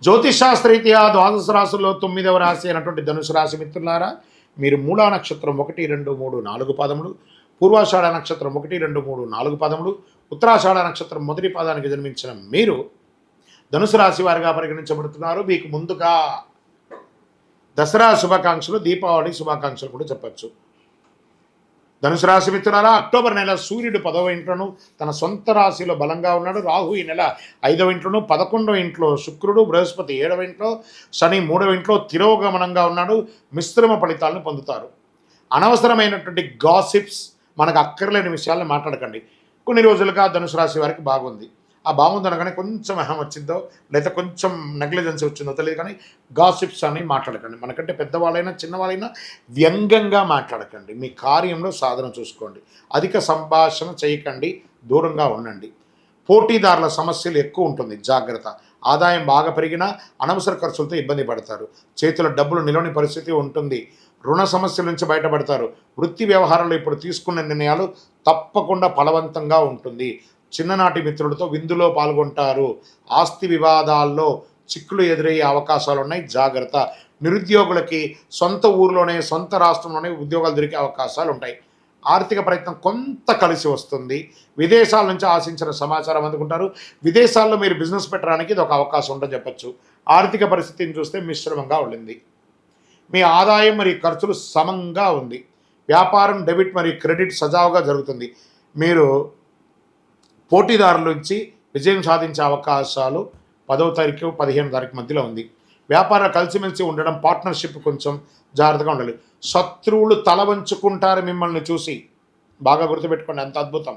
జ్యోతిషాస్త్రరీత్యా ద్వాదశ రాశుల్లో 9వ రాశి అయినటువంటి ధనుసు రాశి మిత్రులారా, మీరు మూలా నక్షత్రం 1, 2, 3, 4 పదములు, పూర్వాషాఢ నక్షత్రం 1, 2, 3, 4 పదములు, ఉత్తరాషాఢ నక్షత్రం మొదటి పాదానికి జన్మించిన మీరు ధనుసు రాశి వారిగా పరిగణించబడుతున్నారు. మీకు ముందుగా దసరా శుభాకాంక్షలు, దీపావళి శుభాకాంక్షలు కూడా చెప్పచ్చు. ధనుసు రాశి మిత్రులారా, అక్టోబర్ నెల సూర్యుడు 10వ ఇంట్లోనూ తన సొంత రాశిలో బలంగా ఉన్నాడు. రాహు ఈ నెల 5వ ఇంట్లోనూ, 11వ ఇంట్లో శుక్రుడు, బృహస్పతి 7వ ఇంట్లో, శని 3వ ఇంట్లో తిరోగమనంగా ఉన్నాడు. మిశ్రమ ఫలితాలను పొందుతారు. అనవసరమైనటువంటి గాసిప్స్, మనకు అక్కర్లేని విషయాలను మాట్లాడకండి. కొన్ని రోజులుగా ధనుసు రాశి వారికి బాగుంది. ఆ బాగుందనగానే కొంచెం అహం వచ్చిందో లేదా కొంచెం నెగ్లిజెన్స్ వచ్చిందో తెలియదు, కానీ గాసిప్స్ అని మాట్లాడకండి. మనకంటే పెద్దవాళ్ళైనా చిన్నవాళ్ళైనా వ్యంగ్యంగా మాట్లాడకండి. మీ కార్యంలో సాధన చూసుకోండి. అధిక సంభాషణ చేయకండి, దూరంగా ఉండండి. పోటీదారుల సమస్యలు ఎక్కువ ఉంటుంది, జాగ్రత్త. ఆదాయం బాగా పెరిగినా అనవసర ఖర్చులతో ఇబ్బంది పడతారు. చేతిలో డబ్బులు నిలవని పరిస్థితి ఉంటుంది. రుణ సమస్యల నుంచి బయటపడతారు. వృత్తి వ్యవహారంలో ఇప్పుడు తీసుకున్న నిర్ణయాలు తప్పకుండా ఫలవంతంగా ఉంటుంది. చిన్ననాటి మిత్రులతో విందులో పాల్గొంటారు. ఆస్తి వివాదాల్లో చిక్కులు ఎదురయ్యే అవకాశాలు ఉన్నాయి, జాగ్రత్త. నిరుద్యోగులకి సొంత ఊరిలోనే, సొంత రాష్ట్రంలోనే ఉద్యోగాలు దొరికే అవకాశాలు ఉంటాయి. ఆర్థిక ప్రయత్నం కొంత కలిసి వస్తుంది. విదేశాల నుంచి ఆశించిన సమాచారం అందుకుంటారు. విదేశాల్లో మీరు బిజినెస్ పెట్టడానికి ఇది ఒక అవకాశం ఉంటుందని చెప్పచ్చు. ఆర్థిక పరిస్థితిని చూస్తే మిశ్రమంగా ఉండింది. మీ ఆదాయం మరియు ఖర్చులు సమంగా ఉంది. వ్యాపారం, డెబిట్ మరియు క్రెడిట్ సజావుగా జరుగుతుంది. మీరు పోటీదారుల నుంచి విజయం సాధించే అవకాశాలు 10వ తారీఖు 15వ తారీఖు మధ్యలో ఉంది. వ్యాపారాలు కలిసిమెలిసి ఉండడం, పార్ట్నర్షిప్ కొంచెం జాగ్రత్తగా ఉండాలి. శత్రువులు తల వంచుకుంటారు మిమ్మల్ని చూసి, బాగా గుర్తుపెట్టుకోండి, అంత అద్భుతం.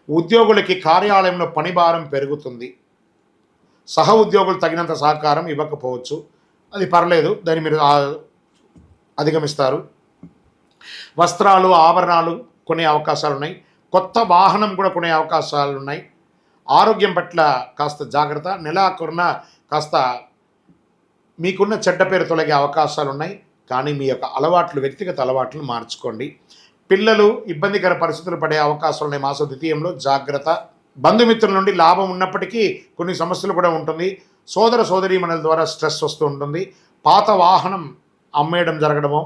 ఉద్యోగులకి కార్యాలయంలో పని భారం పెరుగుతుంది. సహ ఉద్యోగులు తగినంత సహకారం ఇవ్వకపోవచ్చు, అది పర్లేదు, దాన్ని మీరు అధిగమిస్తారు. వస్త్రాలు, ఆభరణాలు కొనే అవకాశాలు ఉన్నాయి. కొత్త వాహనం కూడా కొనే అవకాశాలు ఉన్నాయి. ఆరోగ్యం పట్ల కాస్త జాగ్రత్త. నెలాఖరున కాస్త మీకున్న చెడ్డ పేరు తొలగే అవకాశాలు ఉన్నాయి, కానీ మీ యొక్క అలవాట్లు, వ్యక్తిగత అలవాట్లను మార్చుకోండి. పిల్లలు ఇబ్బందికర పరిస్థితులు పడే అవకాశాలు ఉన్నాయి. మాస ద్వితీయంలో జాగ్రత్త. బంధుమిత్రుల నుండి లాభం ఉన్నప్పటికీ కొన్ని సమస్యలు కూడా ఉంటుంది. సోదర సోదరీమణుల ద్వారా స్ట్రెస్ వస్తూ ఉంటుంది. పాత వాహనం అమ్మేయడం జరగడమో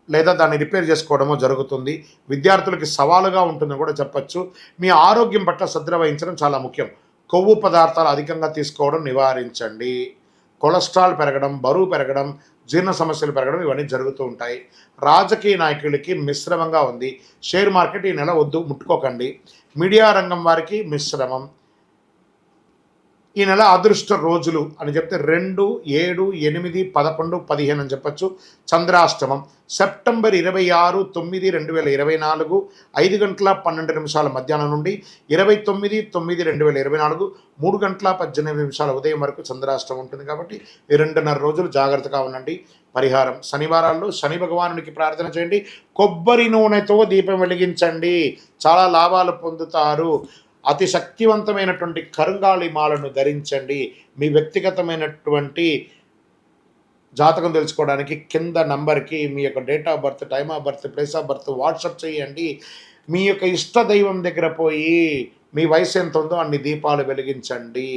లేదా దాన్ని రిపేర్ చేసుకోవడమో జరుగుతుంది. విద్యార్థులకి సవాలుగా ఉంటుందని కూడా చెప్పచ్చు. మీ ఆరోగ్యం పట్ల శ్రద్ధ వహించడం చాలా ముఖ్యం. కొవ్వు పదార్థాలు అధికంగా తీసుకోవడం నివారించండి. కొలెస్ట్రాల్ పెరగడం, బరువు పెరగడం, జీర్ణ సమస్యలు పెరగడం ఇవన్నీ జరుగుతూ ఉంటాయి. రాజకీయ నాయకులకి మిశ్రమంగా ఉంది. షేర్ మార్కెట్ ఈ నెల వద్దు, ముట్టుకోకండి. మీడియా రంగం వారికి మిశ్రమం. ఈ నెల అదృష్ట రోజులు అని చెప్తే 2, 7, 8, 11, 15 అని చెప్పచ్చు. చంద్రాష్టమం సెప్టెంబర్ 26, 9, 2024 5 గంటల 12 నిమిషాల మధ్యాహ్నం నుండి 29, 9, 2024 3 గంటల 18 నిమిషాల ఉదయం వరకు చంద్రాష్టమం ఉంటుంది. కాబట్టి ఈ 2.5 రోజులు జాగ్రత్తగా ఉండండి. పరిహారం: శనివారాల్లో శని భగవానునికి ప్రార్థన చేయండి. కొబ్బరి నూనెతో దీపం వెలిగించండి, చాలా లాభాలు పొందుతారు. అతి శక్తివంతమైనటువంటి కరుంగాళి మాలను ధరించండి. మీ వ్యక్తిగతమైనటువంటి జాతకం తెలుసుకోవడానికి కింద నంబర్కి మీ యొక్క date of birth, time of birth, place of birth WhatsApp చేయండి. మీ యొక్క ఇష్ట దైవం దగ్గర పోయి మీ వయసు ఎంత ఉందో అన్ని దీపాలు వెలిగించండి.